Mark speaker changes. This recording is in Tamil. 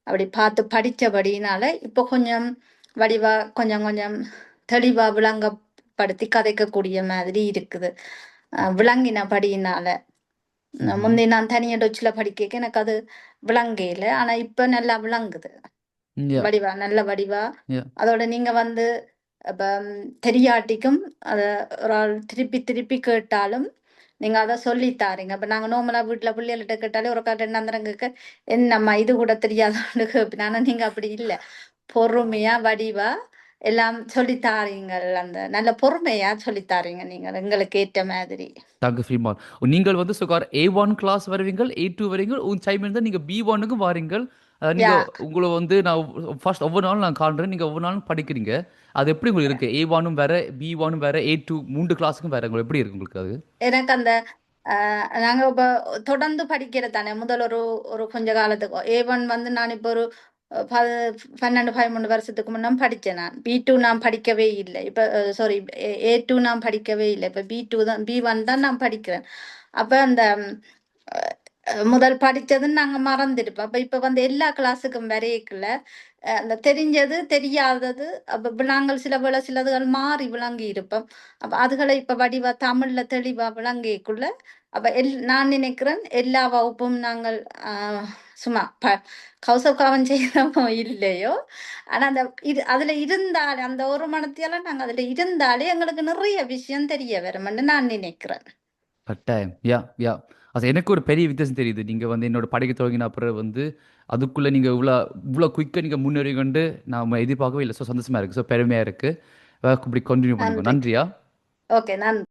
Speaker 1: அப்படி பார்த்து படித்தபடினால இப்போ கொஞ்சம் வடிவா கொஞ்சம் கொஞ்சம் தெளிவா விளங்கப்படுத்தி கதைக்கக்கூடிய மாதிரி இருக்குது. விளங்கினபடியினால
Speaker 2: ம்ஹ்ம்.
Speaker 1: முந்தி நான் தனியாக டொச்சில் படிக்க எனக்கு அது விளங்கையில், ஆனால் இப்போ நல்லா விளங்குது.
Speaker 2: யா,
Speaker 1: வடிவா நல்ல வடிவா.
Speaker 2: யா.
Speaker 1: அதோட நீங்க வந்து இப்ப தெரியாட்டிக்கும் அத ஒரு ஆள் திருப்பி திருப்பி கேட்டாலும் நீங்க அதை சொல்லி தாரீங்க. இப்ப நாங்க நோமலா வீட்டுல பிள்ளைகள்கிட்ட கேட்டாலே ஒரு காட்டு ரெண்டாந்திரம் கேட்க என்னம்மா இது கூட தெரியாதான்னு கேட்பேன். ஆனா நீங்க அப்படி இல்லை, பொறுமையா வடிவா எல்லாம் சொல்லி தாரீங்கள். அந்த நல்ல பொறுமையா சொல்லி தாரீங்க நீங்கள் எங்களுக்கு ஏற்ற மாதிரி.
Speaker 2: Danke vielmals. Und நீங்கள் வந்து sogar A1 கிளாஸ் வருவீங்கள், A2 வருவீங்கள். உன் டைம் இருந்தால் நீங்கள் B1க்கும் வாரீங்கள். நீங்க
Speaker 1: யா.
Speaker 2: உங்களை வந்து நான் ஃபர்ஸ்ட் ஒவ்வொரு நாளும் நான் காண்றேன். நீங்க ஒவ்வொரு நாளும் படிக்கிறீங்க. அது எப்படி உங்களுக்கு இருக்கு? A1ம் வேற, B1ம் வேற, A2 மூன்று கிளாஸுக்கும் வேற. உங்களுக்கு எப்படி இருக்கு உங்களுக்கு அது?
Speaker 1: எனக்கு அந்த நாங்க இப்ப தொடர்ந்து படிக்கிறது தானே. முதல் ஒரு ஒரு கொஞ்ச காலத்துக்கு A1 வந்து நான் இப்போ ஒரு 12 13 வருஷத்துக்கு முன்ன படிச்சேன். நான் B2 நான் படிக்கவே இல்லை. இப்ப சாரி, A2 நான் படிக்கவே இல்லை. இப்ப B2 தான், B1 தான் நான் படிக்கிறேன். அப்ப அந்த முதல் படிச்சதுன்னு நாங்க மறந்துருப்போம். அப்ப இப்ப வந்து எல்லா கிளாஸுக்கும் வரையக்குள்ள அந்த தெரிஞ்சது தெரியாதது அப்ப நாங்கள் சில வேளை சிலதுகள் மாறி விளங்கி இருப்போம். அப்ப அதுகளை இப்ப வடிவா தமிழ்ல தெளிவா விளங்கிக்குள்ள அப்ப நான் நினைக்கிறேன் எல்லா வகுப்பும் நாங்கள் சும்மா கௌசக்காவன் செய்யறோமோ இல்லையோ, ஆனா அந்த இது அதுல இருந்தாலே அந்த ஒரு மனத்தியெல்லாம் நாங்க அதுல இருந்தாலே எங்களுக்கு நிறைய விஷயம் தெரிய வரும்னு நான் நினைக்கிறேன்.
Speaker 2: கட்டாயம். யா, யா. அது எனக்கு ஒரு பெரிய வித்தியாசம் தெரியுது. நீங்க வந்து என்னோட படிக்க தொடங்கின அப்புறம் வந்து அதுக்குள்ள நீங்க இவ்வளோ குயிக்கா நீங்க முன்னேறிக்கொண்டு நாம எதிர்பார்க்கவே இல்லை. ஸோ சந்தோஷமா இருக்கு. ஸோ பெருமையா இருக்கு. இப்படி கண்டினியூ பண்ணுங்க.
Speaker 1: நன்றி.
Speaker 2: நன்றியா.
Speaker 1: ஓகே, நன்றி.